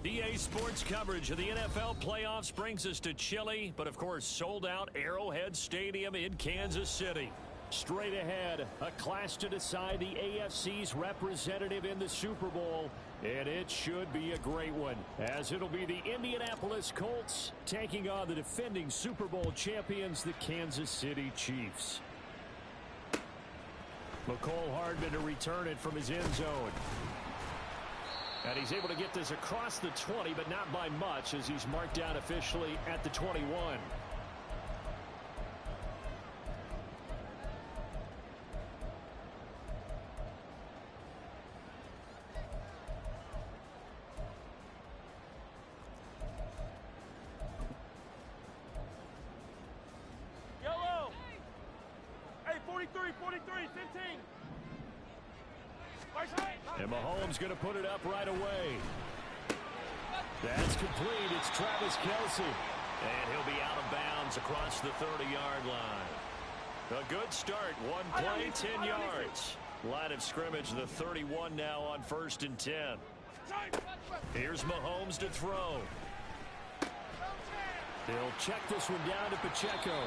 EA Sports coverage of the NFL playoffs brings us to chilly, but of course sold-out Arrowhead Stadium in Kansas City. Straight ahead, a clash to decide the AFC's representative in the Super Bowl, and it should be a great one, as it'll be the Indianapolis Colts taking on the defending Super Bowl champions, the Kansas City Chiefs. Mecole Hardman to return it from his end zone. And he's able to get this across the 20, but not by much, as he's marked down officially at the 21. Yellow! Hey, 43, 15. And Mahomes going to put it up right away. That's complete. It's Travis Kelce. And he'll be out of bounds across the 30-yard line. A good start. One play, 10 yards. Line of scrimmage, the 31 now on 1st and 10. Here's Mahomes to throw. He'll check this one down to Pacheco.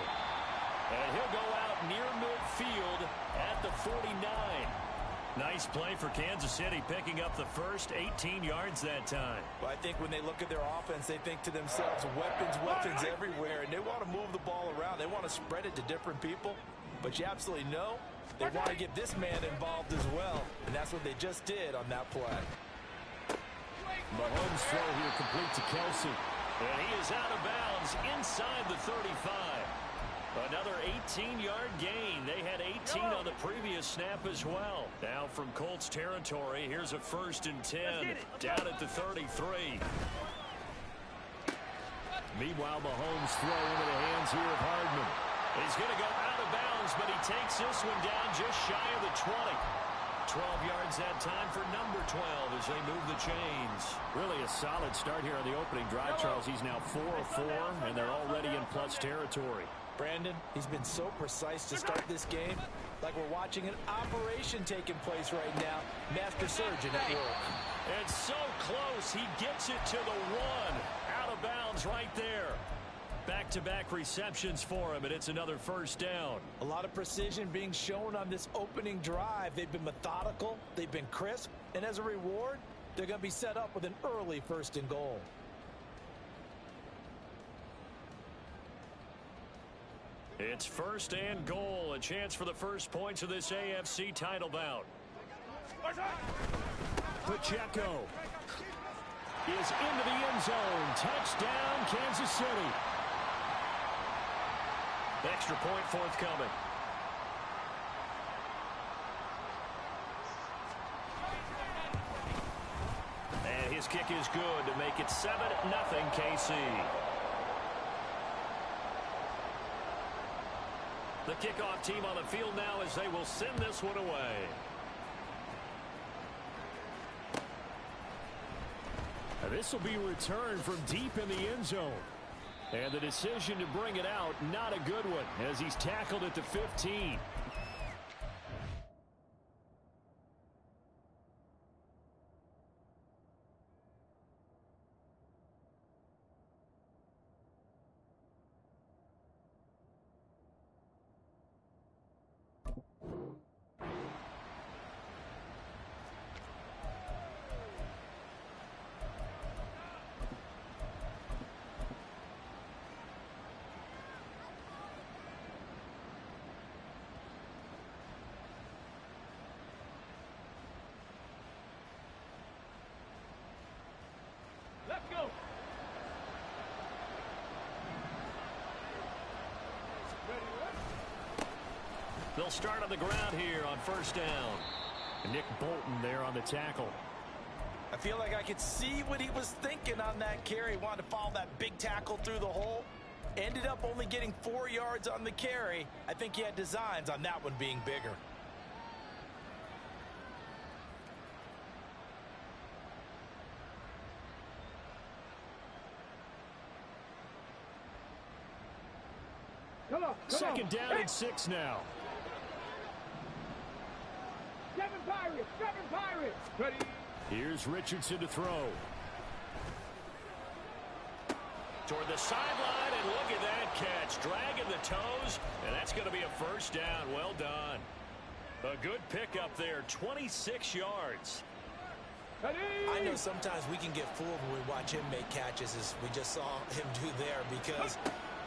And he'll go out near midfield at the 49. Nice play for Kansas City, picking up the first 18 yards that time. Well, I think when they look at their offense, they think to themselves, weapons everywhere, and they want to move the ball around. They want to spread it to different people, but you absolutely know they want to get this man involved as well, and that's what they just did on that play. Mahomes' throw here complete to Kelce, and he is out of bounds inside the 35. Another 18-yard gain. They had 18 on the previous snap as well. Now from Colts territory, here's a 1st and 10 down at the 33. Meanwhile, Mahomes' throw into the hands here of Hardman. He's going to go out of bounds, but he takes this one down just shy of the 20. 12 yards that time for number 12 as they move the chains. Really a solid start here on the opening drive, Charles. He's now 4 of 4, and they're already in plus territory. Brandon, he's been so precise to start this game, like we're watching an operation taking place right now. Master surgeon at work. And so close, he gets it to the 1. Out of bounds right there. Back-to-back receptions for him, and it's another 1st down. A lot of precision being shown on this opening drive. They've been methodical, they've been crisp, and as a reward, they're going to be set up with an early 1st and goal. It's 1st and goal, a chance for the first points of this AFC title bout. Pacheco is into the end zone. Touchdown, Kansas City. Extra point forthcoming. And his kick is good to make it 7-0 KC. The kickoff team on the field now as they will send this one away. And this will be returned from deep in the end zone. And the decision to bring it out, not a good one, as he's tackled at the 15. Let's go. They'll start on the ground here on 1st down. Nick Bolton there on the tackle. I feel like I could see what he was thinking on that carry. He wanted to follow that big tackle through the hole. Ended up only getting 4 yards on the carry. I think he had designs on that one being bigger. Come on. 2nd down and 6 now. 7 Pirates. Ready. Here's Richardson to throw. toward the sideline, and look at that catch. Dragging the toes, and that's going to be a first down. Well done. A good pickup there, 26 yards. I know sometimes we can get fooled when we watch him make catches, as we just saw him do there, because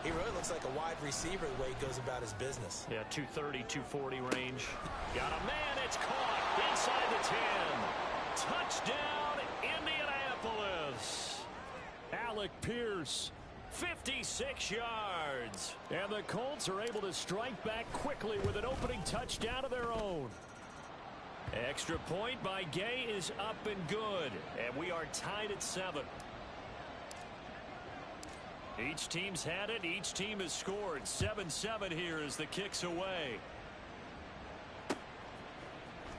he really looks like a wide receiver the way he goes about his business. Yeah, 230, 240 range. Got a man, it's caught inside the 10. Touchdown, Indianapolis. Alec Pierce, 56 yards. And the Colts are able to strike back quickly with an opening touchdown of their own. Extra point by Gay is up and good. And we are tied at 7. Each team's had it. Each team has scored. 7-7 here as the kick's away.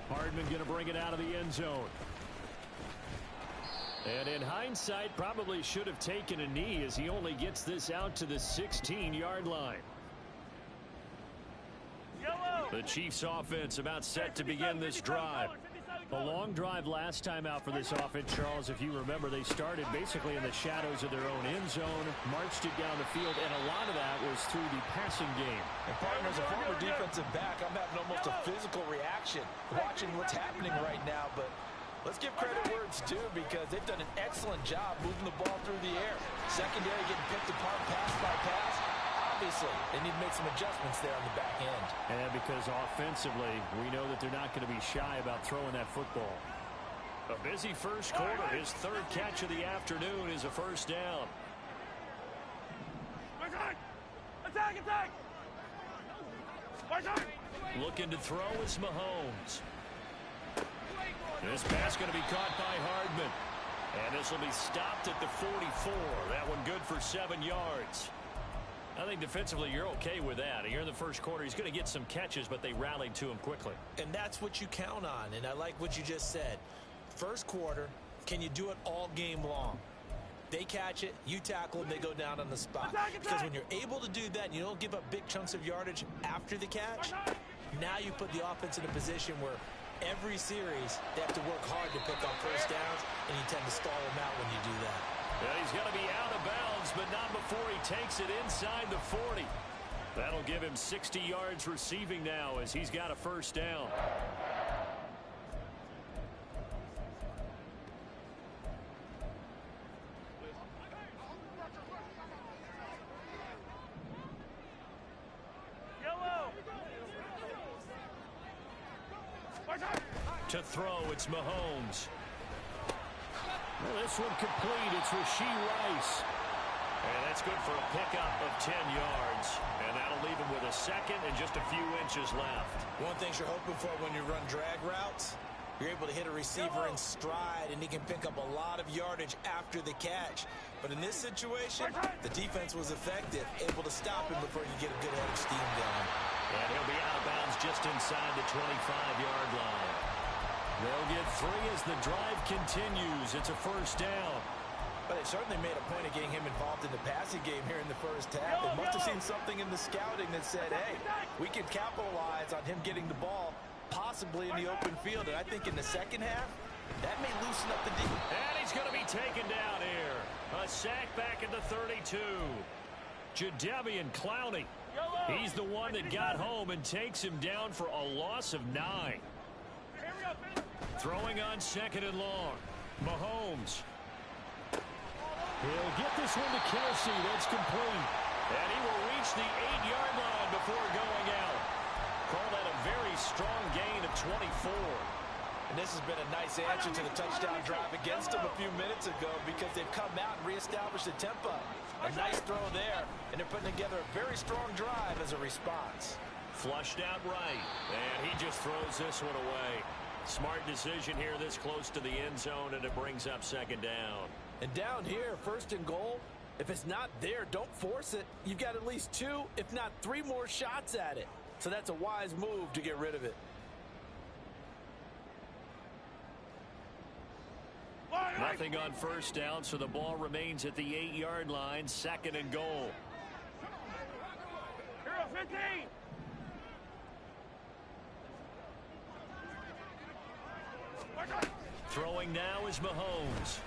Hardman going to bring it out of the end zone. And in hindsight, probably should have taken a knee as he only gets this out to the 16-yard line. The Chiefs offense about set to begin this drive. A long drive last time out for this offense, Charles. If you remember, they started basically in the shadows of their own end zone, marched it down the field, and a lot of that was through the passing game. And partner, as a former defensive back, I'm having almost a physical reaction watching what's happening right now. But let's give credit where it's due, because they've done an excellent job moving the ball through the air. Secondary getting picked apart pass by pass. Obviously, they need to make some adjustments there on the back end. And because offensively, we know that they're not going to be shy about throwing that football. A busy first quarter. His third catch of the afternoon is a first down. Attack, attack! Looking to throw is Mahomes. This pass going to be caught by Hardman. And this will be stopped at the 44. That one good for 7 yards. I think defensively you're okay with that. Here in the first quarter, he's going to get some catches, but they rallied to him quickly. And that's what you count on, and I like what you just said. First quarter, can you do it all game long? They catch it, you tackle them, they go down on the spot. Because when you're able to do that and you don't give up big chunks of yardage after the catch, now you put the offense in a position where every series they have to work hard to pick up first downs, and you tend to stall them out when you do that. Yeah, he's going to be out of bounds, but not before he takes it inside the 40. That'll give him 60 yards receiving now as he's got a first down. To throw, it's Mahomes. Well, this one complete. It's Rashee Rice. And that's good for a pickup of 10 yards. And that'll leave him with a second and just a few inches left. One of the things you're hoping for when you run drag routes, you're able to hit a receiver in stride, and he can pick up a lot of yardage after the catch. But in this situation, the defense was effective, able to stop him before you get a good head of steam going. And he'll be out of bounds just inside the 25-yard line. They'll get 3 as the drive continues. It's a first down. But they certainly made a point of getting him involved in the passing game here in the first half. They must have seen something in the scouting that said, hey, we can capitalize on him getting the ball possibly in the open field. And I think in the second half, that may loosen up the defense. And he's going to be taken down here. A sack back at the 32. Jadeveon Clowney. He's the one that got home and takes him down for a loss of 9. Throwing on second and long. Mahomes. He'll get this one to Kelsey. That's complete. And he will reach the 8-yard line before going out. Call that a very strong gain of 24. And this has been a nice answer to the touchdown drive against them a few minutes ago, because they've come out and reestablished the tempo. A nice throw there, and they're putting together a very strong drive as a response. Flushed out right, and he just throws this one away. Smart decision here this close to the end zone, and it brings up second down. And down here, first and goal, if it's not there, don't force it. You've got at least 2, if not 3 more shots at it. So that's a wise move to get rid of it. Nothing on first down, so the ball remains at the 8-yard line, second and goal. Hero 15! Throwing now is Mahomes.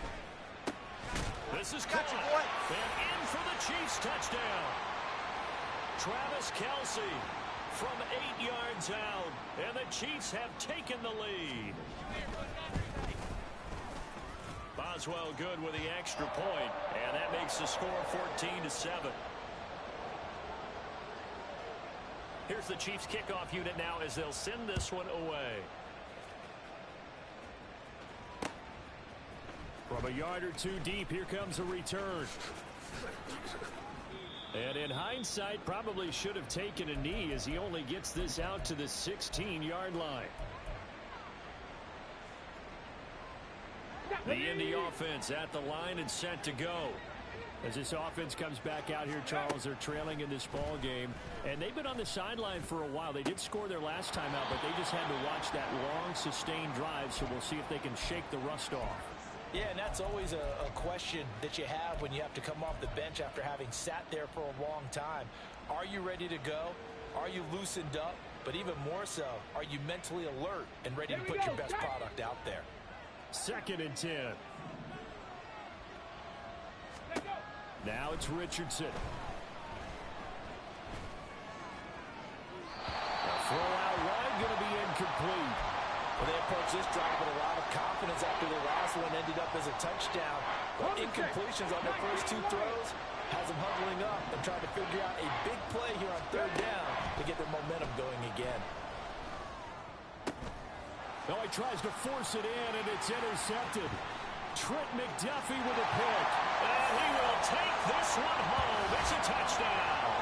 This is caught. And in for the Chiefs touchdown. Travis Kelce from 8 yards out. And the Chiefs have taken the lead. Boswell good with the extra point. And that makes the score 14-7. Here's the Chiefs kickoff unit now as they'll send this one away. From a yard or two deep, here comes a return. And in hindsight, probably should have taken a knee as he only gets this out to the 16-yard line. The Indy offense at the line and set to go. As this offense comes back out here, Charles, they're trailing in this ball game. And they've been on the sideline for a while. They did score their last time out, but they just had to watch that long, sustained drive. So we'll see if they can shake the rust off. Yeah, and that's always a question that you have when you have to come off the bench after having sat there for a long time. Are you ready to go? Are you loosened up? But even more so, are you mentally alert and ready to put your best product out there? 2nd and 10. Now it's Richardson. A throw out wide, going to be incomplete. Well, they approach this drive with a lot of confidence after the last one ended up as a touchdown. But incompletions on their first 2 throws has them huddling up and trying to figure out a big play here on 3rd down to get their momentum going again. Now he tries to force it in, and it's intercepted. Trent McDuffie with a pick. And he will take this one home. It's a touchdown.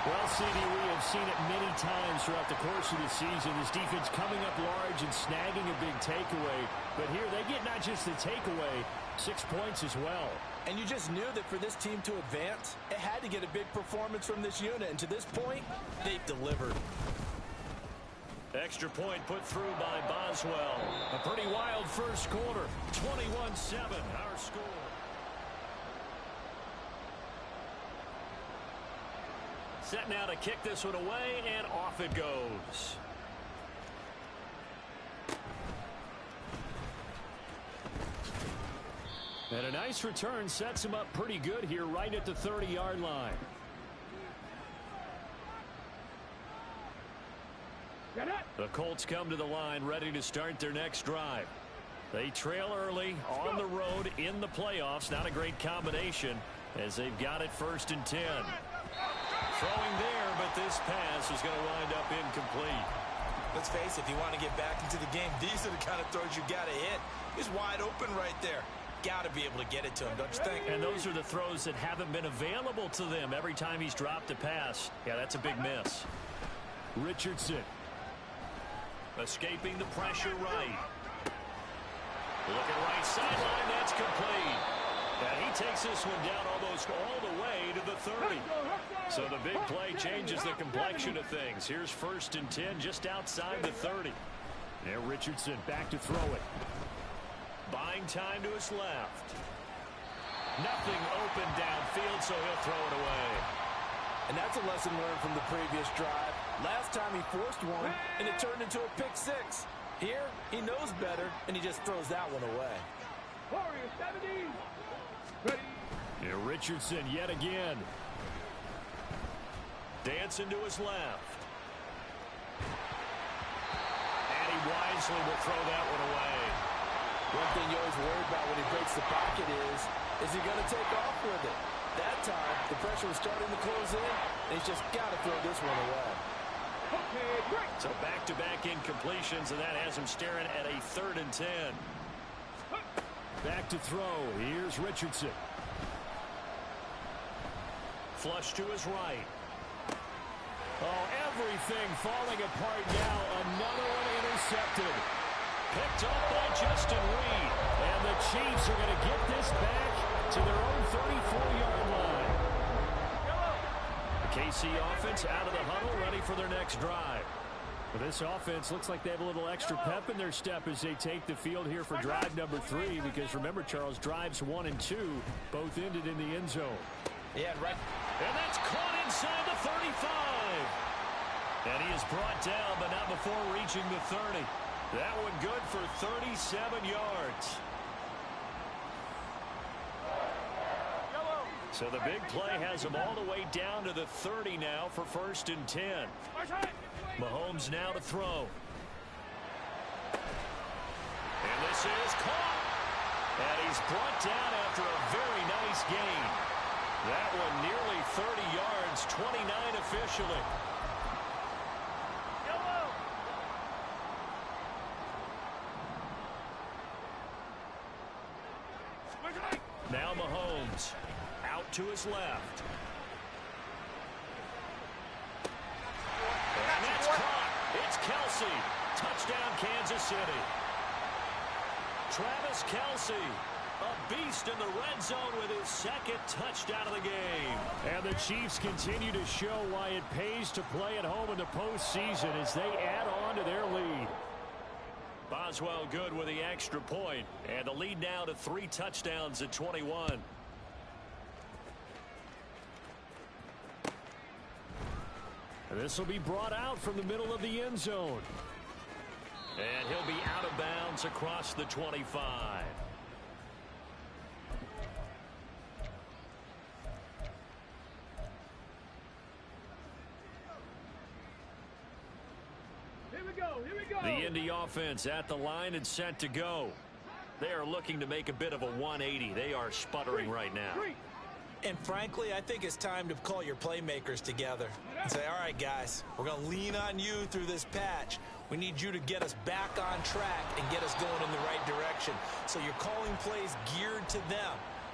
Well, CD, we have seen it many times throughout the course of the season. This defense coming up large and snagging a big takeaway. But here they get not just the takeaway, 6 points as well. And you just knew that for this team to advance, it had to get a big performance from this unit. And to this point, they've delivered. Extra point put through by Boswell. A pretty wild first quarter. 21-7, our score. Set now to kick this one away, and off it goes. And a nice return sets him up pretty good here right at the 30-yard line. The Colts come to the line ready to start their next drive. They trail early on the road in the playoffs. Not a great combination as they've got it 1st and 10. Throwing there, but this pass is going to wind up incomplete. Let's face it, if you want to get back into the game, these are the kind of throws you got to hit. He's wide open right there. Got to be able to get it to him, don't you think? And those are the throws that haven't been available to them every time he's dropped a pass. Yeah, that's a big miss. Richardson. Escaping the pressure right. Looking right sideline, that's complete. And he takes this one down almost all the way to the 30. So the big play changes the complexion of things. Here's 1st and 10 just outside the 30. There Richardson back to throw it. Buying time to his left. Nothing open downfield, so he'll throw it away. And that's a lesson learned from the previous drive. Last time he forced one, and it turned into a pick-6. Here, he knows better, and he just throws that one away. Warrior 70. Ready. Here Richardson yet again. Dancing to his left. And he wisely will throw that one away. One thing you always worry about when he breaks the pocket is he going to take off with it? That time, the pressure was starting to close in, and he's just got to throw this one away. Okay, great. So back-to-back incompletions, and that has him staring at a 3rd and 10. Back to throw. Here's Richardson. Flush to his right. Oh, everything falling apart now. Another one intercepted. Picked up by Justin Reed. And the Chiefs are going to get this back to their own 34-yard line. The KC offense out of the huddle, ready for their next drive. Well, this offense looks like they have a little extra pep in their step as they take the field here for drive number 3. Because remember, Charles, drives 1 and 2 both ended in the end zone. Yeah, right. And that's caught inside the 35. And he is brought down, but not before reaching the 30. That one good for 37 yards. So the big play has him all the way down to the 30 now for 1st and 10. Mahomes now to throw. And this is caught. And he's brought down after a very nice gain. That one nearly 30 yards, 29 officially. Now Mahomes out to his left. And that's caught. It's Kelce. Touchdown, Kansas City. Travis Kelce, a beast in the red zone with his 2nd touchdown of the game. And the Chiefs continue to show why it pays to play at home in the postseason as they add on to their lead. Boswell good with the extra point, and the lead now to 3 touchdowns at 21. And this will be brought out from the middle of the end zone. And he'll be out of bounds across the 25. The Indy offense at the line and set to go. They are looking to make a bit of a 180. They are sputtering right now. And frankly, I think it's time to call your playmakers together and say, all right, guys, we're going to lean on you through this patch. We need you to get us back on track and get us going in the right direction. So you're calling plays geared to them.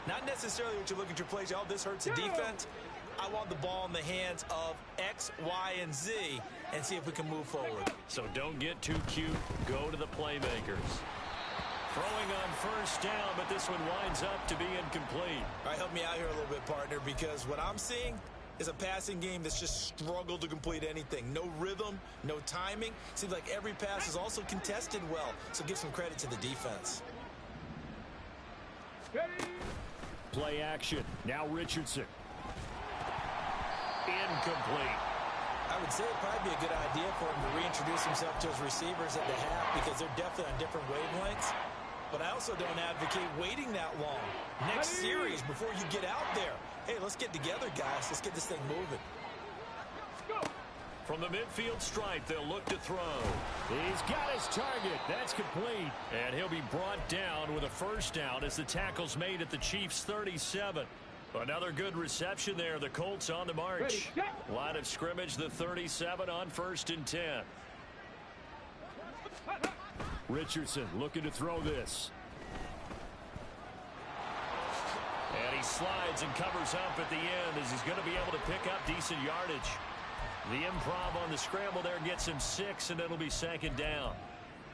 Not necessarily what you look at your plays, oh, this hurts the defense. I want the ball in the hands of X, Y, and Z and see if we can move forward. So don't get too cute. Go to the playmakers. Throwing on 1st down, but this one winds up to be incomplete. All right, help me out here a little bit, partner, because what I'm seeing is a passing game that's just struggled to complete anything. No rhythm, no timing. Seems like every pass is also contested well, so give some credit to the defense. Play action. Now Richardson. Incomplete. I would say it'd probably be a good idea for him to reintroduce himself to his receivers at the half because they're definitely on different wavelengths. But I also don't advocate waiting that long. Next series, before you get out there, hey, let's get together, guys. Let's get this thing moving. From the midfield stripe, they'll look to throw. He's got his target. That's complete. And he'll be brought down with a 1st down as the tackle's made at the Chiefs' 37. Another good reception there. The Colts on the march. Line of scrimmage, the 37 on 1st and 10. Richardson looking to throw this. And he slides and covers up at the end as he's going to be able to pick up decent yardage. The improv on the scramble there gets him 6, and it'll be 2nd down.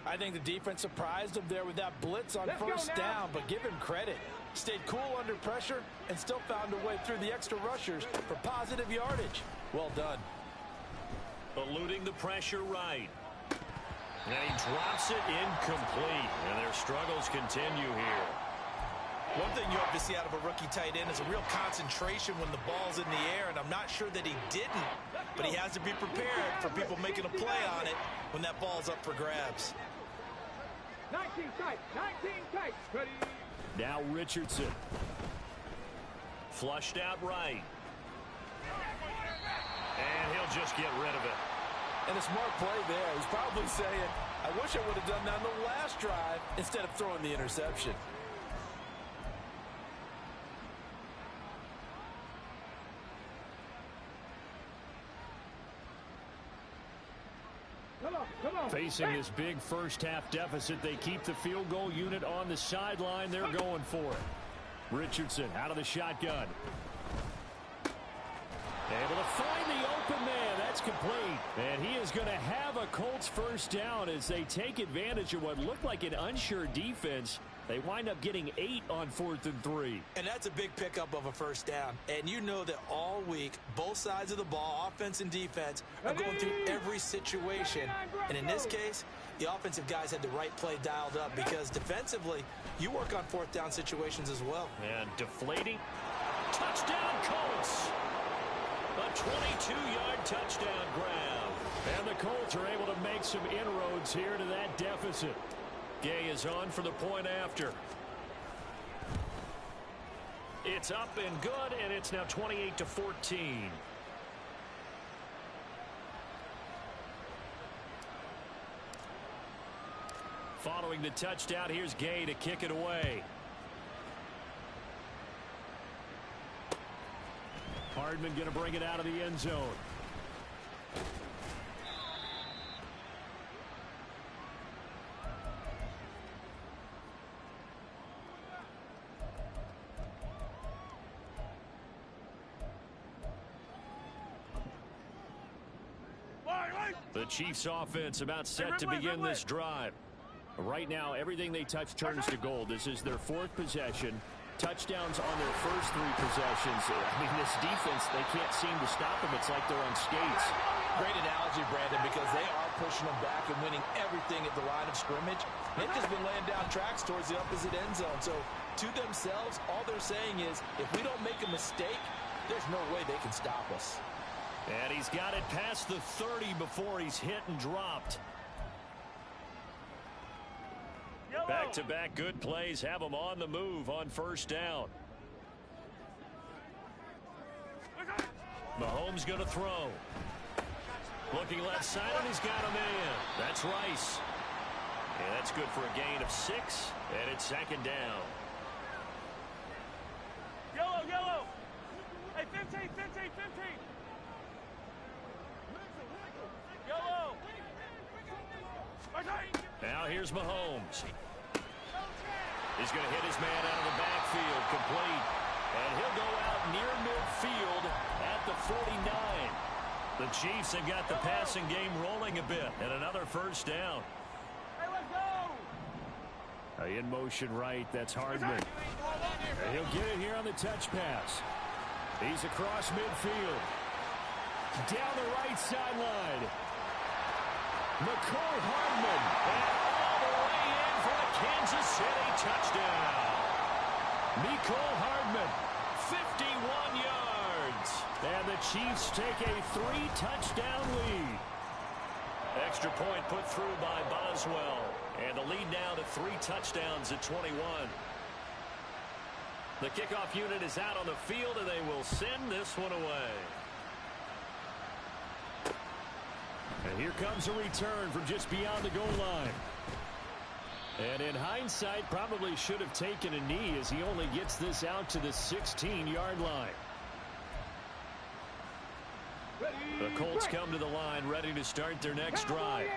I think the defense surprised him there with that blitz on 1st down, but give him credit. Stayed cool under pressure and still found a way through the extra rushers for positive yardage. Well done. Eluding the pressure right. And he drops it incomplete. And their struggles continue here. One thing you hope to see out of a rookie tight end is a real concentration when the ball's in the air, and I'm not sure that he didn't, but he has to be prepared for people making a play on it when that ball's up for grabs. 19 tight, 19 tight. Ready. Now Richardson. Flushed out right. And he'll just get rid of it. And a smart play there. He's probably saying, I wish I would have done that on the last drive instead of throwing the interception. Facing this big 1st half deficit, they keep the field goal unit on the sideline. They're going for it. Richardson out of the shotgun. Able to find the open man. That's complete. And he is going to have a Colts 1st down as they take advantage of what looked like an unsure defense. They wind up getting 8 on 4th and 3. And that's a big pickup of a 1st down. And you know that all week, both sides of the ball, offense and defense, are going through every situation. And in this case, the offensive guys had the right play dialed up because defensively, you work on 4th down situations as well. And deflating. Touchdown, Colts. A 22-yard touchdown grab. And the Colts are able to make some inroads here to that deficit. Gay is on for the point after. It's up and good, and it's now 28-14. Following the touchdown, here's Gay to kick it away. Hardman going to bring it out of the end zone. The Chiefs offense about set to begin this drive. Right now, everything they touch turns to gold. This is their fourth possession. Touchdowns on their first three possessions. I mean, this defense, they can't seem to stop them. It's like they're on skates. Great analogy, Brandon, because they are pushing them back and winning everything at the line of scrimmage. They've just been laying down tracks towards the opposite end zone. So, to themselves, all they're saying is, if we don't make a mistake, there's no way they can stop us. And he's got it past the 30 before he's hit and dropped. Back-to-back good plays have him on the move on first down. Mahomes going to throw. Looking left side, and he's got a man. That's Rice. And that's good for a gain of 6, and it's second down. Yellow. Hey, 15. Yellow. Now here's Mahomes. He's going to hit his man out of the backfield, complete. And he'll go out near midfield at the 49. The Chiefs have got the passing game rolling a bit, and another first down. Hey, let's go! In motion right, that's Hardman. And he'll get it here on the touch pass. He's across midfield. Down the right sideline. Mecole Hardman. And all the way in for a Kansas City touchdown. Mecole Hardman, 51 yards. And the Chiefs take a 3-touchdown lead. Extra point put through by Boswell. And the lead now to 3 touchdowns at 21. The kickoff unit is out on the field, and they will send this one away. And here comes a return from just beyond the goal line. And in hindsight, probably should have taken a knee as he only gets this out to the 16-yard line. The Colts come to the line ready to start their next drive.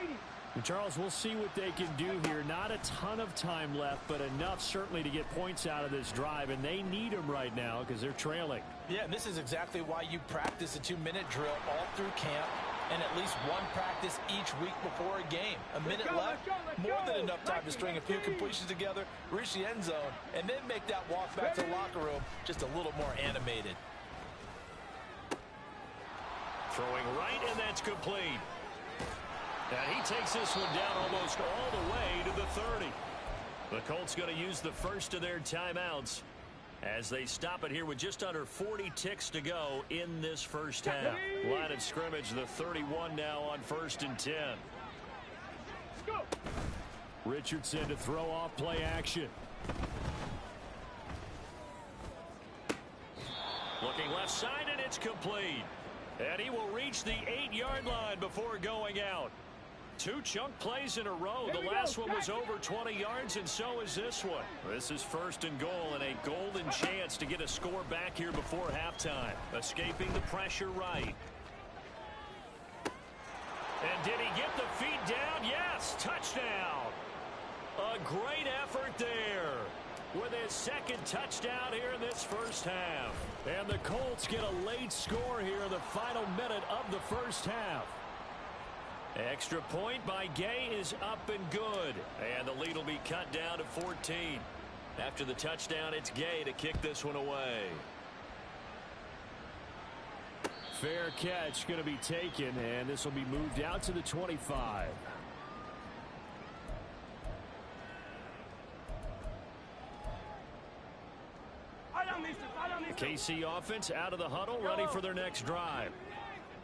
And Charles, we'll see what they can do here. Not a ton of time left, but enough certainly to get points out of this drive, and they need them right now because they're trailing. Yeah, and this is exactly why you practice a 2-minute drill all through camp and at least one practice each week before a game. A minute left, more than enough time to string a few completions together, reach the end zone, and then make that walk back to the locker room just a little more animated. Throwing right, and that's complete. And he takes this one down almost all the way to the 30. The Colts going to use the first of their timeouts as they stop it here with just under 40 ticks to go in this first half. Line of scrimmage, the 31 now on 1st and 10. Richardson to throw off play action. Looking left side, and it's complete. And he will reach the 8-yard line before going out. 2 chunk plays in a row. The last one was over 20 yards, and so is this one. This is 1st and goal, and a golden chance to get a score back here before halftime. Escaping the pressure right. And did he get the feet down? Yes, touchdown. A great effort there with his 2nd touchdown here in this first half. And the Colts get a late score here in the final minute of the first half. Extra point by Gay is up and good. And the lead will be cut down to 14. After the touchdown, it's Gay to kick this one away. Fair catch going to be taken, and this will be moved out to the 25. KC offense out of the huddle, ready for their next drive.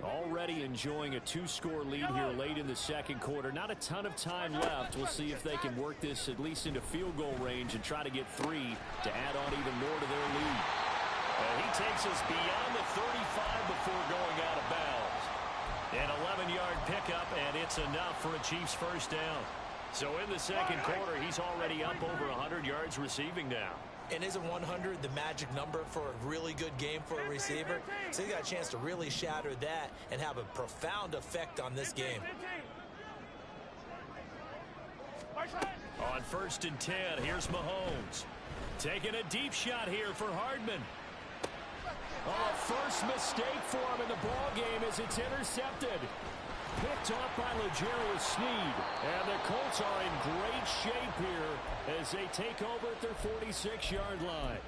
Already enjoying a 2-score lead here late in the second quarter. Not a ton of time left. We'll see if they can work this at least into field goal range and try to get 3 to add on even more to their lead. takes us beyond the 35 before going out of bounds. An 11-yard pickup, and it's enough for a Chiefs first down. So in the second quarter, he's already up over 100 yards receiving now. And isn't 100 the magic number for a really good game for a receiver? So he got a chance to really shatter that and have a profound effect on this game. On 1st and 10, here's Mahomes. Taking a deep shot here for Hardman. Oh, first mistake for him in the ball game as it's intercepted. Picked off by L'Jarius Sneed. And the Colts are in great shape here as they take over at their 46-yard line.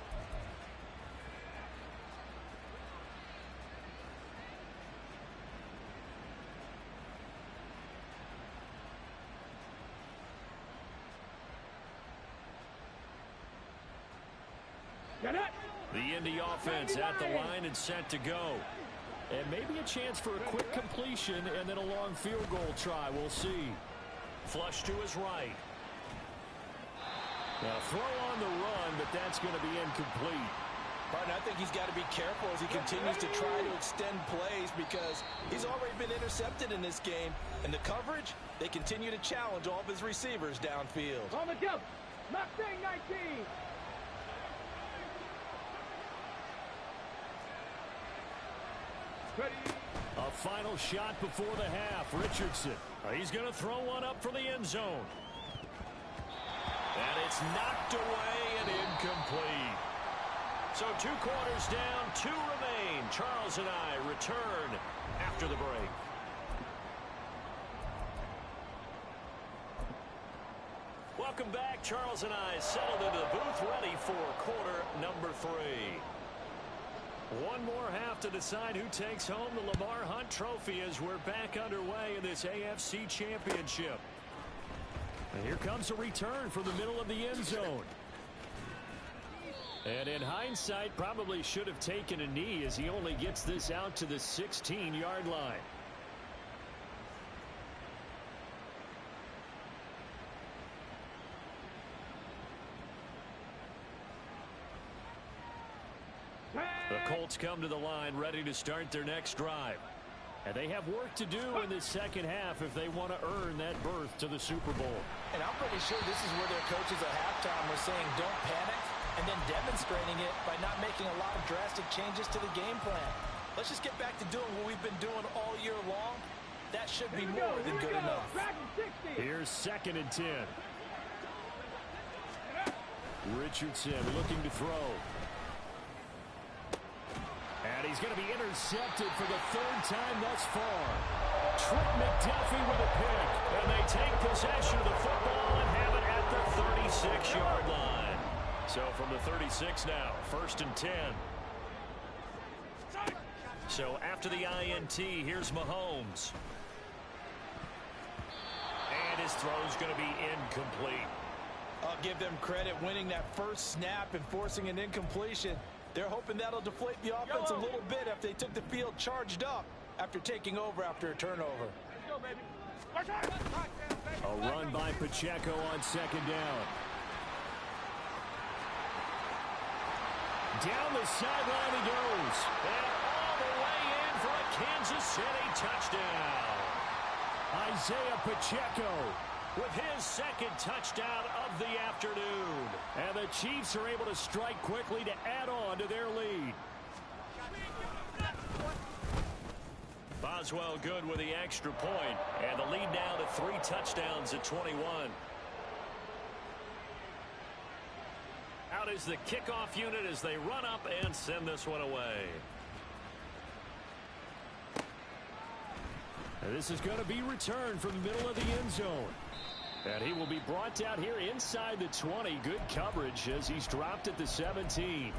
The Indy offense at the line and set to go. And maybe a chance for a quick completion and then a long field goal try. We'll see. Flush to his right. Now throw on the run, but that's going to be incomplete. Partner, I think he's got to be careful as he continues to try to extend plays because he's already been intercepted in this game. And the coverage, they continue to challenge all of his receivers downfield. On the jump. Mustang 19. A final shot before the half. Richardson. He's going to throw one up for the end zone. And it's knocked away and incomplete. So 2 quarters down, 2 remain. Charles and I return after the break. Welcome back. Charles and I settled into the booth ready for quarter number 3. One more half to decide who takes home the Lamar Hunt Trophy as we're back underway in this AFC Championship. And here comes a return from the middle of the end zone. And in hindsight, probably should have taken a knee as he only gets this out to the 16-yard line. The Colts come to the line ready to start their next drive. And they have work to do in this second half if they want to earn that berth to the Super Bowl. And I'm pretty sure this is where their coaches at halftime were saying don't panic and then demonstrating it by not making a lot of drastic changes to the game plan. Let's just get back to doing what we've been doing all year long. That should be more than good enough. Here's 2nd and 10. Richardson looking to throw. And he's going to be intercepted for the 3rd time thus far. Trent McDuffie with a pick. And they take possession of the football and have it at the 36-yard line. So from the 36 now, 1st and 10. So after the INT, here's Mahomes. And his throw's going to be incomplete. I'll give them credit winning that first snap and forcing an incompletion. They're hoping that'll deflate the offense a little bit after they took the field charged up after taking over after a turnover. A run by Pacheco on 2nd down. Down the sideline he goes. And all the way in for a Kansas City touchdown. Isaiah Pacheco with his 2nd touchdown of the afternoon. And the Chiefs are able to strike quickly to add on to their lead. Boswell good with the extra point. And the lead now to 3 touchdowns at 21. Out is the kickoff unit as they run up and send this one away. And this is going to be returned from the middle of the end zone. And he will be brought down here inside the 20. Good coverage as he's dropped at the 17.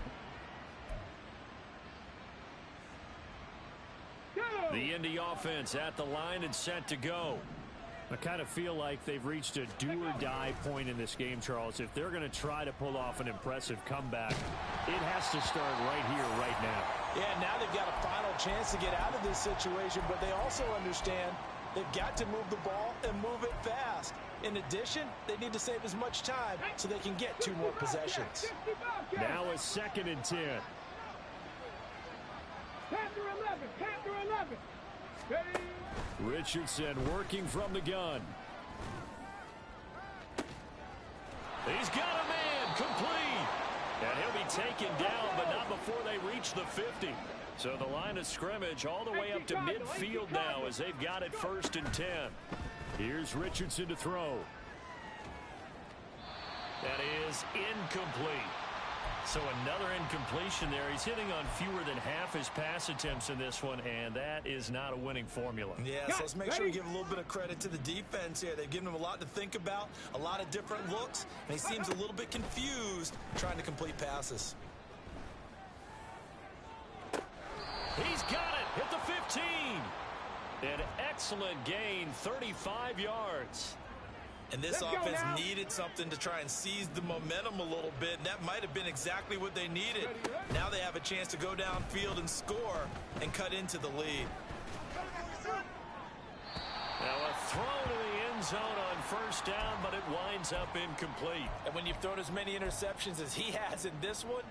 The Indy offense at the line and set to go. I kind of feel like they've reached a do-or-die point in this game, Charles. If they're going to try to pull off an impressive comeback, it has to start right here, right now. Yeah, now they've got a final chance to get out of this situation, but they also understand they've got to move the ball and move it fast. In addition, they need to save as much time so they can get 2 more possessions. Now a 2nd and 10. Panther 11. Panther 11. Ready. Richardson working from the gun. He's got a man complete. And he'll be taken down, but not before they reach the 50. So the line of scrimmage all the way up to midfield now as they've got it 1st and 10. Here's Richardson to throw. That is incomplete. So another incompletion there. He's hitting on fewer than half his pass attempts in this one, and that is not a winning formula. Yeah, so let's make sure we give a little bit of credit to the defense here. They've given him a lot to think about, a lot of different looks, and he seems a little bit confused trying to complete passes. He's got it at the 15. An excellent gain, 35 yards. And this offense needed something to try and seize the momentum a little bit, and that might have been exactly what they needed. Now they have a chance to go downfield and score and cut into the lead. Now a throw to the end zone on 1st down, but it winds up incomplete. And when you've thrown as many interceptions as he has in this one,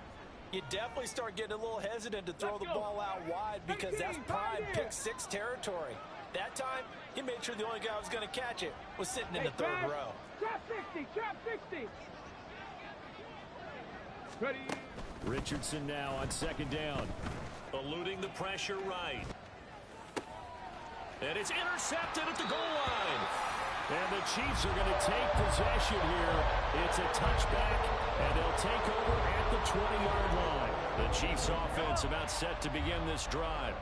you definitely start getting a little hesitant to throw the ball out wide because that's prime pick 6 territory. That time, he made sure the only guy who was going to catch it was sitting in the 3rd row. Trap 60, trap 60. Ready. Richardson now on 2nd down. Eluding the pressure right. And it's intercepted at the goal line. And the Chiefs are going to take possession here. It's a touchback, and they'll take over at the 20-yard line. The Chiefs offense about set to begin this drive.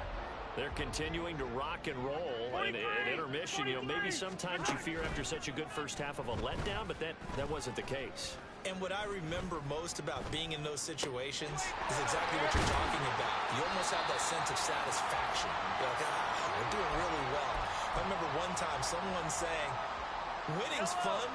They're continuing to rock and roll. And at intermission, maybe sometimes you fear after such a good first half of a letdown, but that wasn't the case. And what I remember most about being in those situations is exactly what you're talking about. You almost have that sense of satisfaction. You're like, we're doing really well. I remember one time someone saying, winning's fun,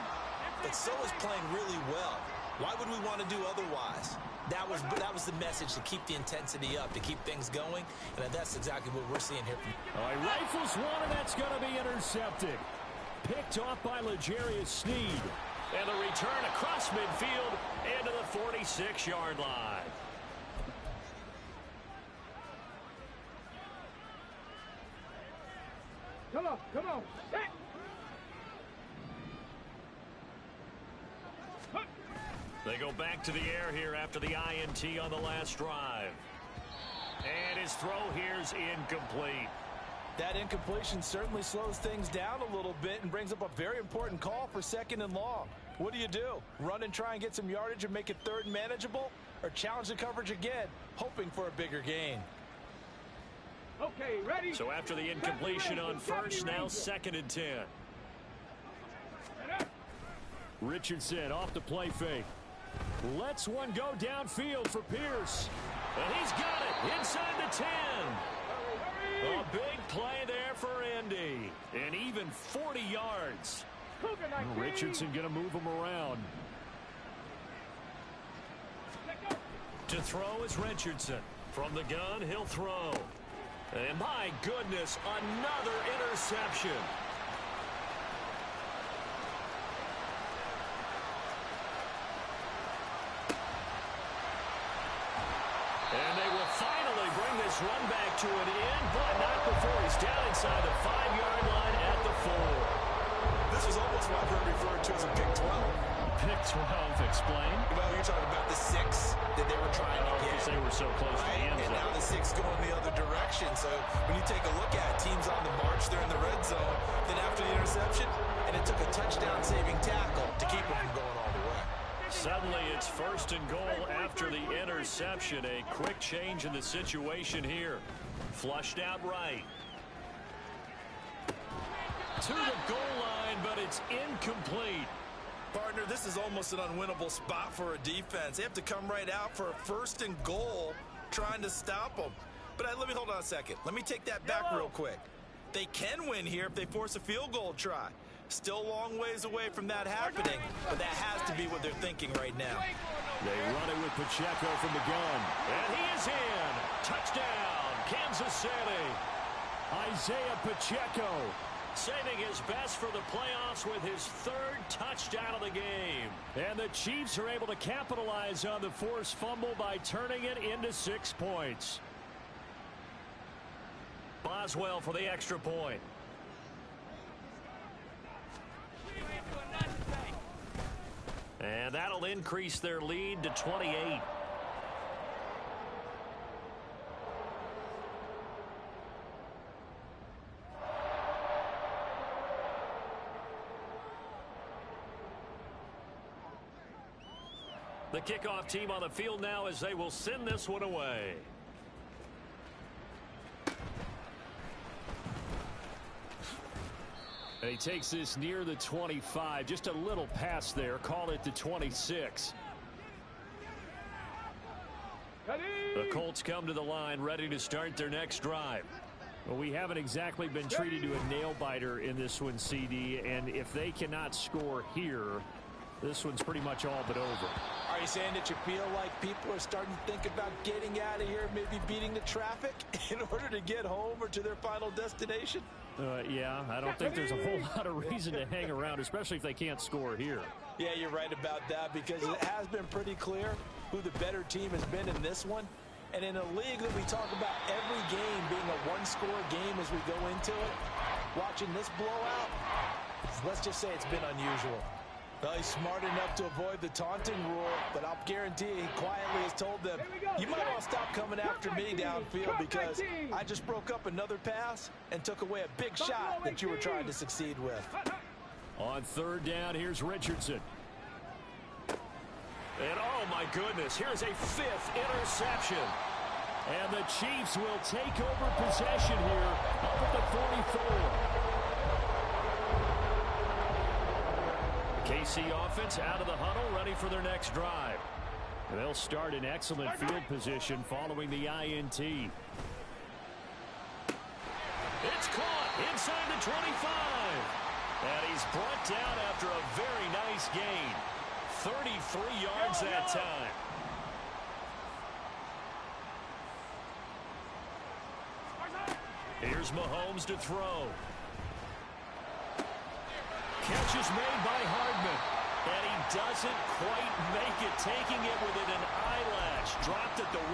but so is playing really well. Why would we want to do otherwise? That was the message, to keep the intensity up, to keep things going, and that's exactly what we're seeing here. All right, rifles one, and that's going to be intercepted. Picked off by L'Jarius Sneed. And the return across midfield into the 46-yard line. Come on, come on. Set. They go back to the air here after the INT on the last drive. And his throw here's incomplete. That incompletion certainly slows things down a little bit and brings up a very important call for 2nd and long. What do? Run and try and get some yardage and make it 3rd and manageable? Or challenge the coverage again, hoping for a bigger gain? Okay, ready. So after the incompletion on 1st, now 2nd and 10. Richardson off the play fake. Lets one go downfield for Pierce. And he's got it inside the 10. A big play there for Indy. And even 40 yards. Richardson going to move him around. To throw is Richardson. From the gun, he'll throw. And my goodness, another interception. And they will finally bring this run back to an end, but not before he's down inside the 5-yard line at the 4. This is almost what I've heard referred to as a pick 12. Pick 12, explain. Well, you're talking about the 6 that they were trying to get. Because they were so close to the end zone. And now the 6 going the other direction. So when you take a look at teams on the march, they're in the red zone. Then after the interception, and it took a touchdown-saving tackle to keep them from going all the way. Suddenly it's 1st and goal after the interception. A quick change in the situation here. Flushed out right. To the goal line, but it's incomplete. Partner, this is almost an unwinnable spot for a defense. They have to come right out for a 1st and goal trying to stop them. But let me hold on a second. Let me take that back real quick. They can win here if they force a field goal try. Still a long ways away from that happening, but that has to be what they're thinking right now. They run it with Pacheco from the gun. And he is in. Touchdown, Kansas City. Isaiah Pacheco saving his best for the playoffs with his 3rd touchdown of the game. And the Chiefs are able to capitalize on the forced fumble by turning it into 6 points. Boswell for the extra point. And that'll increase their lead to 28. The kickoff team on the field now as they will send this one away. And he takes this near the 25. Just a little pass there. Call it the 26. The Colts come to the line ready to start their next drive. Well, we haven't exactly been treated to a nail-biter in this one, CD. And if they cannot score here, this one's pretty much all but over. Are you saying that you feel like people are starting to think about getting out of here, maybe beating the traffic in order to get home or to their final destination? Yeah, I don't think there's a whole lot of reason to hang around, especially if they can't score here. Yeah, you're right about that, because it has been pretty clear who the better team has been in this one. And in a league that we talk about every game being a one-score game as we go into it, watching this blowout, let's just say it's been unusual. Well, he's smart enough to avoid the taunting rule, but I'll guarantee he quietly has told them, you might all stop coming after me downfield because I just broke up another pass and took away a big shot that you were trying to succeed with. On third down, here's Richardson. And oh my goodness, here's a fifth interception. And the Chiefs will take over possession here up at the 44. KC offense out of the huddle, ready for their next drive. They'll start in excellent field position following the INT. It's caught inside the 25. And he's brought down after a very nice gain. 33 yards that time. Here's Mahomes to throw. Catch is made by Hardman. And he doesn't quite make it, taking it within an eyelash. Dropped at the 1.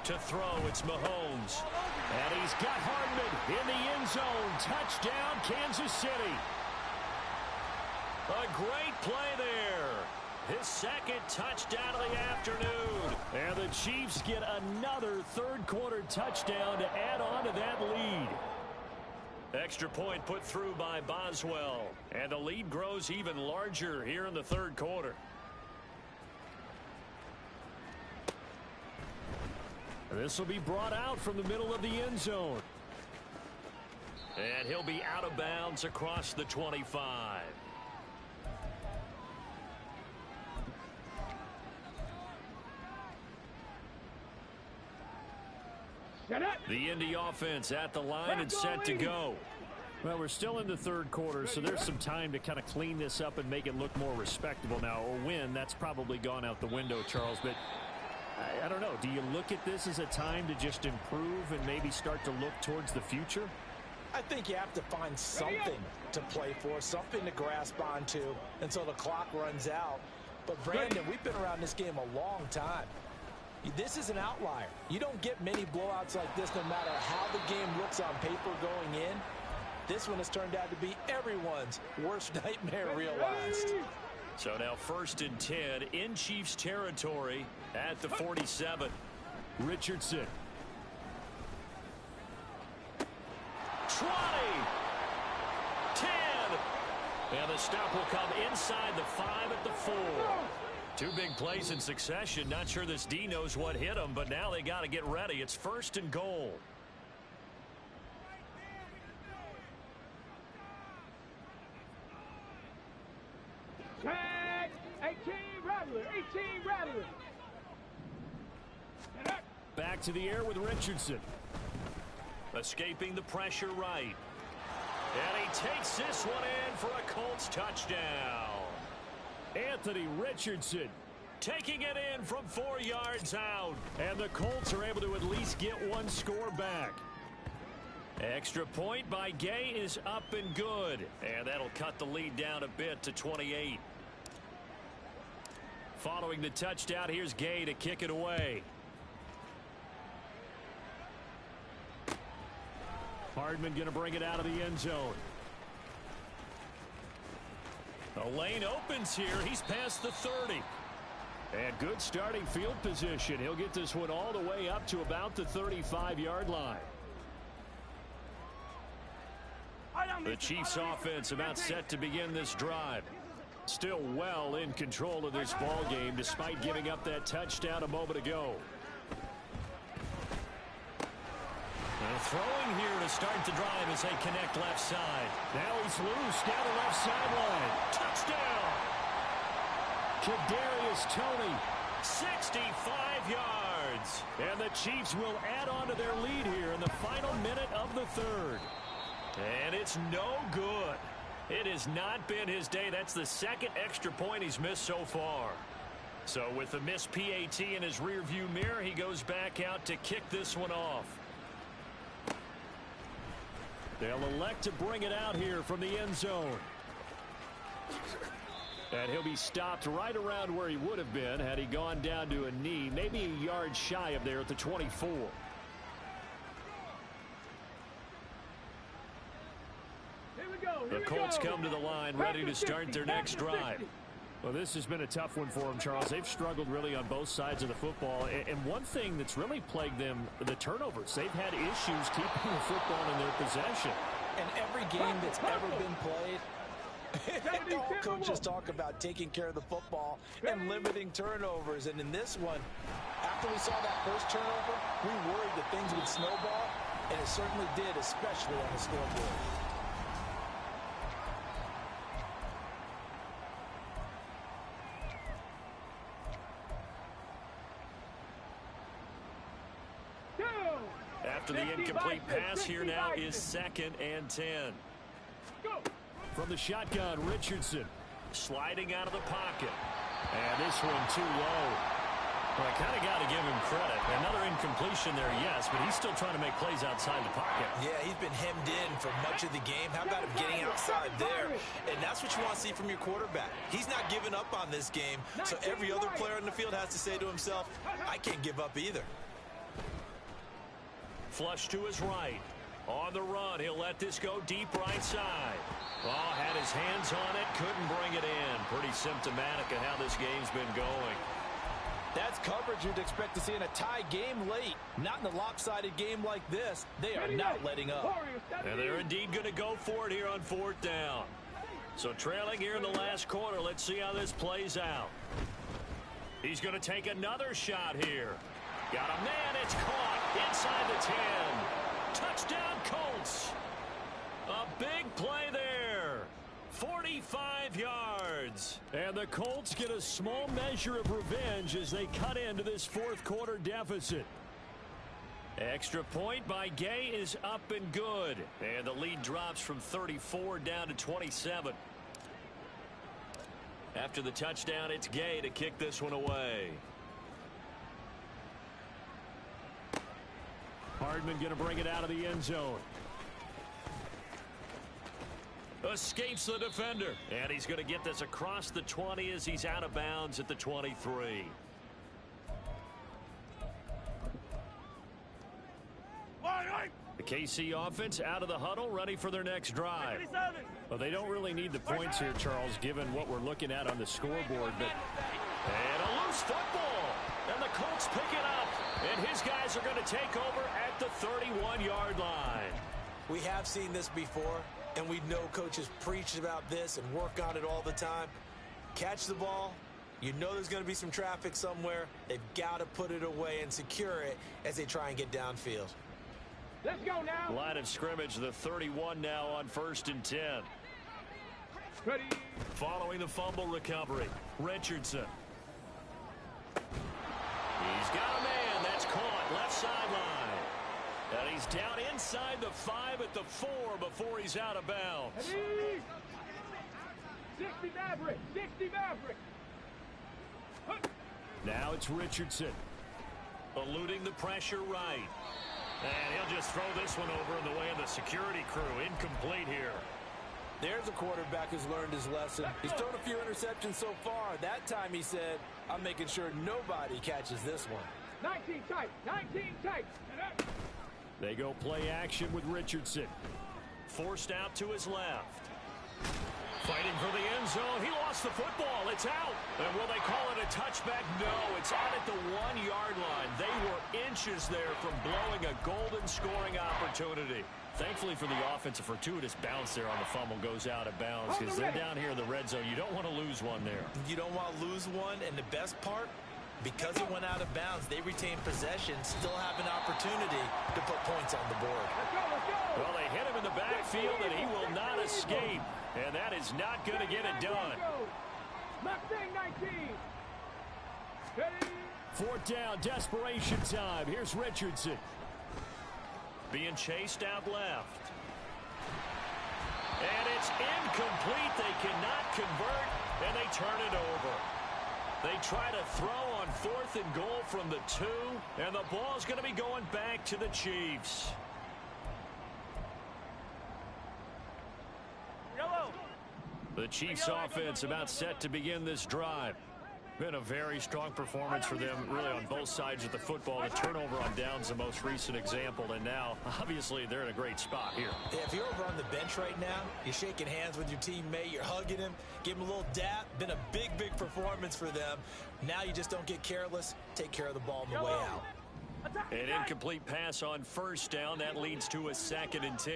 To throw, it's Mahomes. And he's got Hardman in the end zone. Touchdown, Kansas City. A great play there. His second touchdown of the afternoon. And the Chiefs get another third-quarter touchdown to add on to that lead. Extra point put through by Boswell. And the lead grows even larger here in the third quarter. This will be brought out from the middle of the end zone. And he'll be out of bounds across the 25. The Indy offense at the line and set to go. Well, we're still in the third quarter, so there's some time to kind of clean this up and make it look more respectable. Now, a win, that's probably gone out the window, Charles, but I don't know. Do you look at this as a time to just improve and maybe start to look towards the future? I think you have to find something to play for, something to grasp onto until the clock runs out. But, Brandon, we've been around this game a long time. This is an outlier. You don't get many blowouts like this no matter how the game looks on paper going in. This one has turned out to be everyone's worst nightmare realized. So now 1st and 10 in Chiefs territory at the 47. Richardson. 20. 10. And the stop will come inside the 5 at the 4. Two big plays in succession. Not sure this D knows what hit them, but now they got to get ready. It's 1st and goal. Tag! 18 Rattler! 18 Rattler! Back to the air with Richardson. Escaping the pressure right. And he takes this one in for a Colts touchdown. Anthony Richardson taking it in from 4 yards out. And the Colts are able to at least get one score back. Extra point by Gay is up and good. And that'll cut the lead down a bit to 28. Following the touchdown, here's Gay to kick it away. Hardman going to bring it out of the end zone. The lane opens here. He's past the 30. And good starting field position. He'll get this one all the way up to about the 35-yard line. The Chiefs offense about set to begin this drive. Still well in control of this ball game despite giving up that touchdown a moment ago. And throwing here to start the drive as they connect left side. Now he's loose down the left sideline. Touchdown! Kadarius Toney, 65 yards. And the Chiefs will add on to their lead here in the final minute of the third. And it's no good. It has not been his day. That's the second extra point he's missed so far. So with the missed PAT in his rearview mirror, he goes back out to kick this one off. They'll elect to bring it out here from the end zone. And he'll be stopped right around where he would have been had he gone down to a knee, maybe a yard shy of there at the 24. The Colts come to the line ready to start their next drive. Well, this has been a tough one for them, Charles. They've struggled really on both sides of the football. And one thing that's really plagued them, the turnovers. They've had issues keeping the football in their possession. And every game that's ever been played, all coaches talk about taking care of the football and limiting turnovers. And in this one, after we saw that first turnover, we worried that things would snowball. And it certainly did, especially on the scoreboard. After the incomplete pass, here now is 2nd and 10. From the shotgun, Richardson sliding out of the pocket. And this one too low. Well, I kind of got to give him credit. Another incompletion there, yes, but he's still trying to make plays outside the pocket. Yeah, he's been hemmed in for much of the game. How about him getting outside there? And that's what you want to see from your quarterback. He's not giving up on this game, so every other player on the field has to say to himself, I can't give up either. Flush to his right. On the run, he'll let this go deep right side. Oh, had his hands on it, couldn't bring it in. Pretty symptomatic of how this game's been going. That's coverage you'd expect to see in a tie game late. Not in a lopsided game like this. They are not letting up. And they're indeed going to go for it here on 4th down. So trailing here in the last quarter, let's see how this plays out. He's going to take another shot here. Got a man, it's caught inside the 10. Touchdown Colts. A big play there. 45 yards. And the Colts get a small measure of revenge as they cut into this 4th quarter deficit. Extra point by Gay is up and good. And the lead drops from 34 down to 27. After the touchdown, it's Gay to kick this one away. Hardman going to bring it out of the end zone. Escapes the defender. And he's going to get this across the 20 as he's out of bounds at the 23. The KC offense out of the huddle, ready for their next drive. Well, they don't really need the points here, Charles, given what we're looking at on the scoreboard. But and a loose football. And the Colts pick it up. And his guys are going to take over at the 31-yard line. We have seen this before, and we know coaches preach about this and work on it all the time. Catch the ball. You know there's going to be some traffic somewhere. They've got to put it away and secure it as they try and get downfield. Let's go now. Line of scrimmage, the 31 now on 1st and 10. Ready. Following the fumble recovery, Richardson. He's got a man. That's caught left sideline. And he's down inside the 5 at the 4 before he's out of bounds. 60 Maverick. 60 Maverick. Now it's Richardson. Eluding the pressure right. And he'll just throw this one over in the way of the security crew. Incomplete here. There's a quarterback who's learned his lesson. He's thrown a few interceptions so far. That time he said, I'm making sure nobody catches this one. 19 tight. 19 tight. They go play action with Richardson. Forced out to his left. Fighting for the end zone. He lost the football. It's out. And will they call it a touchback? No, it's out at the 1-yard line. They were inches there from blowing a golden scoring opportunity. Thankfully for the offense, a fortuitous bounce there on the fumble goes out of bounds because they're down here in the red zone. You don't want to lose one there. You don't want to lose one, and the best part, because it went out of bounds, they retain possession, still have an opportunity to put points on the board. Let's go, let's go. Well, they hit him in the backfield, and he will not escape. And that is not going to get it done. Mustang 19. Ready? Fourth down, desperation time. Here's Richardson. Being chased out left. And it's incomplete. They cannot convert, and they turn it over. They try to throw on 4th and goal from the 2, and the ball's going to be going back to the Chiefs. The Chiefs offense about set to begin this drive. Been a very strong performance for them, really, on both sides of the football. The turnover on downs, the most recent example, and now, obviously, they're in a great spot here. Yeah, if you're over on the bench right now, you're shaking hands with your teammate, you're hugging him, give him a little dap. Been a big, big performance for them. Now you just don't get careless. Take care of the ball on the way out. An incomplete pass on first down. That leads to a 2nd and 10.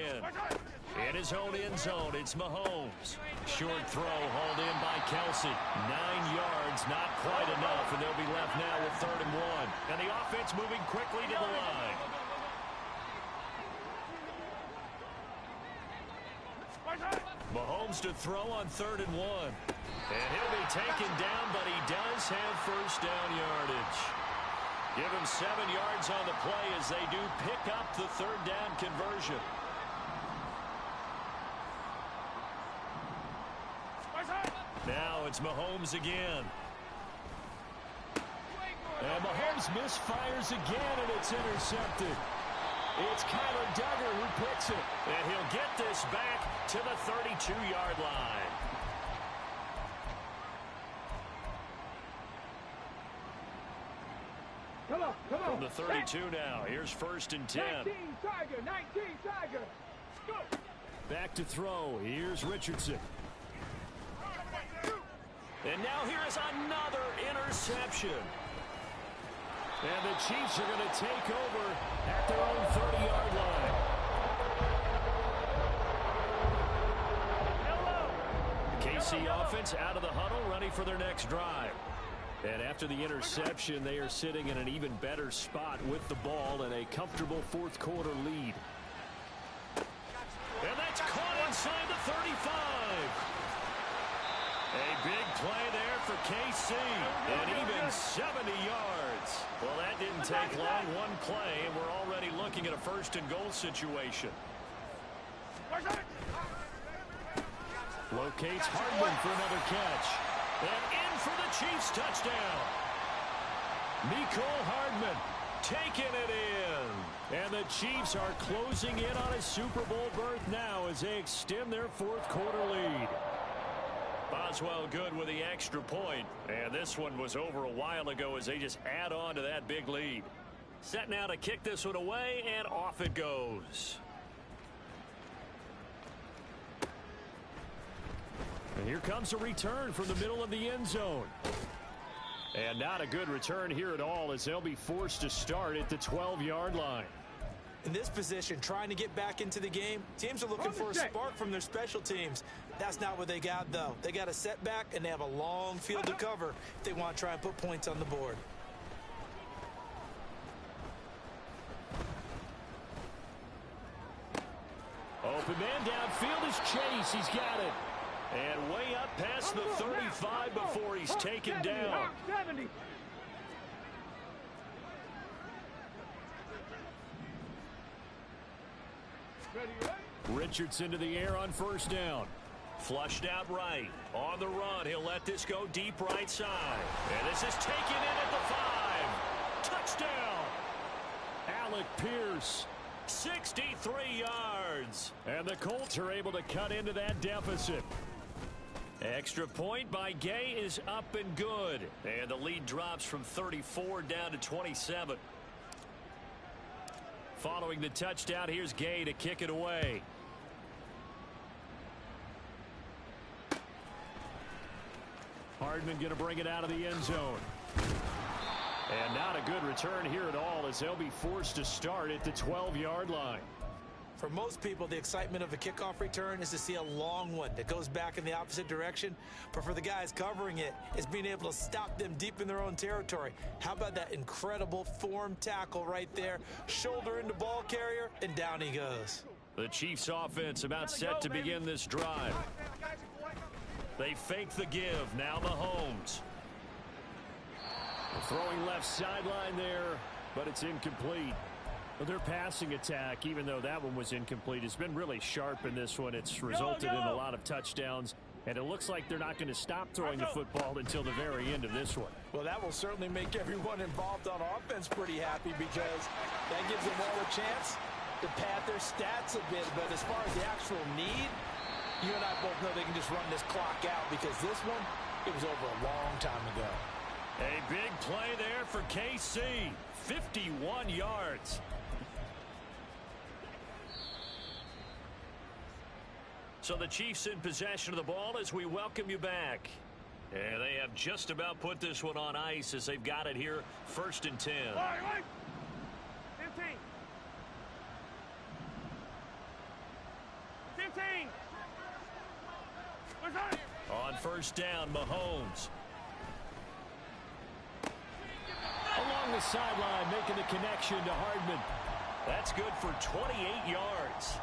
In his own end zone, it's Mahomes. Short throw hauled in by Kelsey. 9 yards, not quite enough, and they'll be left now with 3rd and 1. And the offense moving quickly to the line. Mahomes to throw on 3rd and 1. And he'll be taken down, but he does have first down yardage. Give him 7 yards on the play as they do pick up the 3rd down conversion. Now it's Mahomes again. And Mahomes misfires again, and it's intercepted. It's Kyler Duggar who picks it. And he'll get this back to the 32-yard line. Come on, come on. From the 32 now. Here's 1st and 10. 19 Tiger, 19 Tiger. Go. Back to throw. Here's Richardson. And now here is another interception. And the Chiefs are going to take over at their own 30-yard line. The KC offense out of the huddle, ready for their next drive. And after the interception, they are sitting in an even better spot with the ball and a comfortable 4th quarter lead. And that's caught inside the 35. A big play there for KC, and even 70 yards. Well, that didn't take long, one play, and we're already looking at a 1st and goal situation. Locates Hardman for another catch. And in for the Chiefs touchdown. Mecole Hardman taking it in. And the Chiefs are closing in on a Super Bowl berth now as they extend their 4th quarter lead. Boswell good with the extra point. And this one was over a while ago as they just add on to that big lead. Set now to kick this one away, and off it goes. And here comes a return from the middle of the end zone. And not a good return here at all as they'll be forced to start at the 12-yard line. In this position, trying to get back into the game, teams are looking for a spark from their special teams. That's not what they got, though. They got a setback, and they have a long field to cover if they want to try and put points on the board. Open man downfield is Chase. He's got it. And way up past the 35 before he's taken down. 70. Richardson to the air on 1st down. Flushed out right. On the run, he'll let this go deep right side. And this is taken in at the 5. Touchdown. Alec Pierce 63 yards. And the Colts are able to cut into that deficit. Extra point by Gay is up and good. And the lead drops from 34 down to 27. Following the touchdown, here's Gay to kick it away. Hardman going to bring it out of the end zone. And not a good return here at all, as they'll be forced to start at the 12-yard line. For most people, the excitement of a kickoff return is to see a long one that goes back in the opposite direction. But for the guys covering it, it's being able to stop them deep in their own territory. How about that incredible form tackle right there? Shoulder into ball carrier, and down he goes. The Chiefs offense about set to begin this drive. They fake the give. Now Mahomes. Throwing left sideline there, but it's incomplete. Their passing attack, even though that one was incomplete, has been really sharp in this one. It's resulted in a lot of touchdowns, and it looks like they're not going to stop throwing the football until the very end of this one. Well, that will certainly make everyone involved on offense pretty happy, because that gives them all a chance to pad their stats a bit. But as far as the actual need, you and I both know they can just run this clock out, because this one, it was over a long time ago. A big play there for KC. 51 yards. So the Chiefs in possession of the ball as we welcome you back. And they have just about put this one on ice as they've got it here, 1st and 10. 15. 15. On 1st down, Mahomes. Along the sideline, making the connection to Hardman. That's good for 28 yards.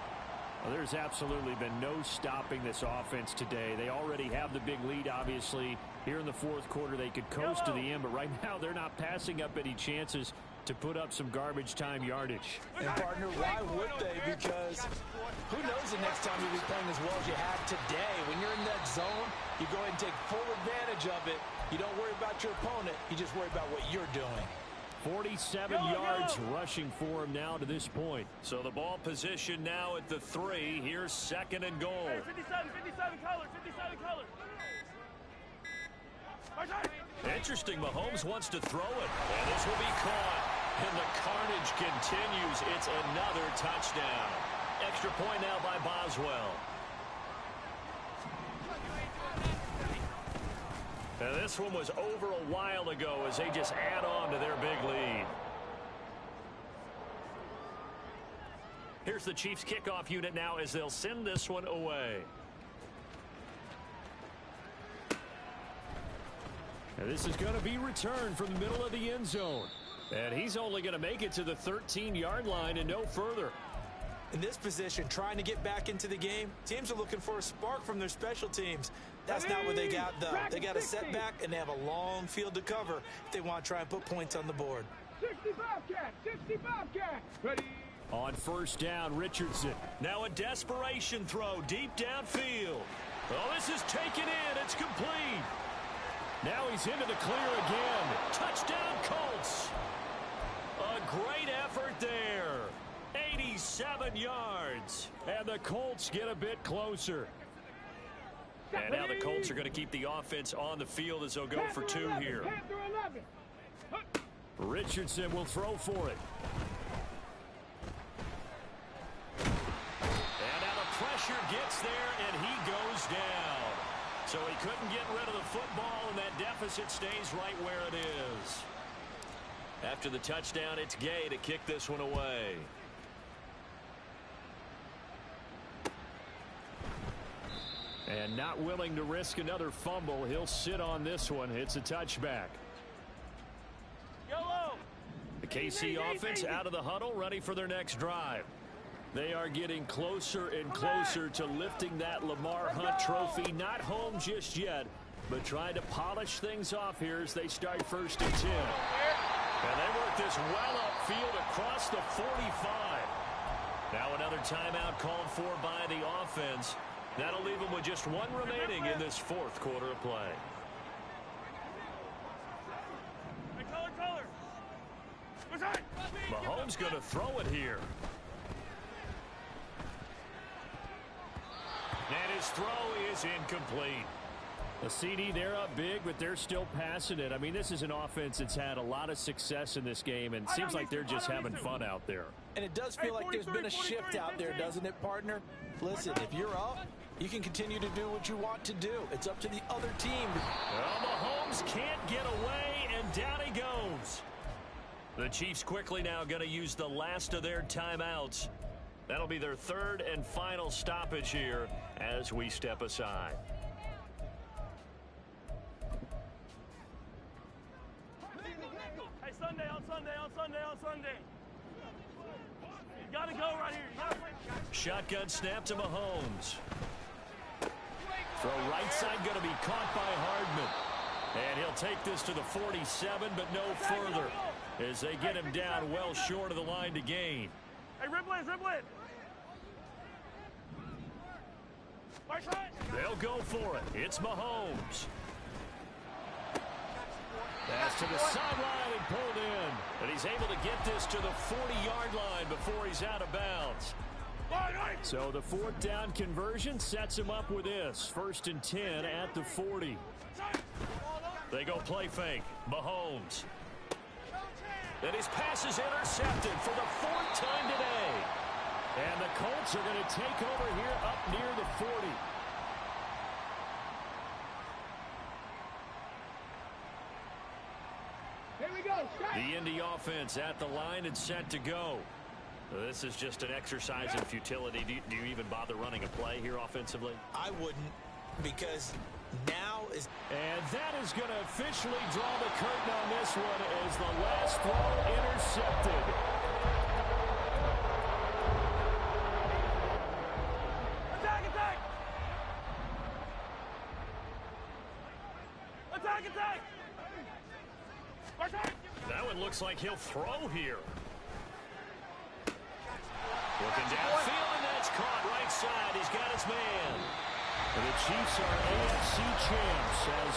Well, there's absolutely been no stopping this offense today. They already have the big lead, obviously. Here in the 4th quarter, they could coast to the end, but right now they're not passing up any chances to put up some garbage time yardage. And, partner, why would they? Because who knows the next time you'll be playing as well as you have today. When you're in that zone, you go ahead and take full advantage of it. You don't worry about your opponent. You just worry about what you're doing. 47 yards rushing for him now to this point. So the ball position now at the 3. Here's 2nd and goal. 57 color, 57 color. Interesting, Mahomes wants to throw it, and this will be caught. And the carnage continues. It's another touchdown. Extra point now by Boswell. Now this one was over a while ago as they just add on to their big lead. Here's the Chiefs kickoff unit now as they'll send this one away. Now this is going to be returned from the middle of the end zone. And he's only going to make it to the 13-yard line and no further. In this position, trying to get back into the game, teams are looking for a spark from their special teams. That's not what they got, though. They got a setback, and they have a long field to cover if they want to try and put points on the board. 65 cat, 65 cat. Ready. On 1st down, Richardson. Now a desperation throw deep downfield. Oh, this is taken in. It's complete. Now he's into the clear again. Touchdown, Colts. A great effort there. 87 yards. And the Colts get a bit closer. And now the Colts are going to keep the offense on the field as they'll go for 2 here. Richardson will throw for it. And now the pressure gets there, and he goes down. So he couldn't get rid of the football, and that deficit stays right where it is. After the touchdown, it's Gay to kick this one away. And not willing to risk another fumble, he'll sit on this one. It's a touchback. The KC offense out of the huddle, ready for their next drive. They are getting closer and closer to lifting that Lamar Hunt trophy. Not home just yet, but trying to polish things off here as they start 1st and 10. And they work this well upfield across the 45. Now another timeout called for by the offense. That'll leave them with just 1 remaining in this 4th quarter of play. Mahomes going to throw it here. his throw is incomplete. The CD, they're up big, but they're still passing it. I mean, this is an offense that's had a lot of success in this game, and it seems like they're just having fun out there. And it does feel like there's been a shift out there, doesn't it, partner? Listen, if you're up, you can continue to do what you want to do. It's up to the other team. Well, Mahomes can't get away, and down he goes. The Chiefs quickly now going to use the last of their timeouts. That'll be their third and final stoppage here as we step aside. Hey, Sunday, on Sunday, on Sunday, on Sunday. You got to go right here. You got to play. Shotgun snap to Mahomes. Throw right side going to be caught by Hardman. And he'll take this to the 47, but no further as they get him down well short of the line to gain. Hey, ribble it, ribble it. Right side. They'll go for it. It's Mahomes. Pass to the sideline and pulled in. And he's able to get this to the 40-yard line before he's out of bounds. So the fourth down conversion sets him up with this. 1st and 10 at the 40. They go play fake. Mahomes. And his pass is intercepted for the 4th time today. And the Colts are going to take over here up near the 40. Here we go. The Indy offense at the line and set to go. This is just an exercise in futility. Do you even bother running a play here offensively? I wouldn't, because now is... And that is going to officially draw the curtain on this one as the last throw intercepted. Attack, attack. Attack, attack. Right side. That one looks like he'll throw here. Looking downfield, and that's caught right side. He's got his man. And the Chiefs are AFC champs as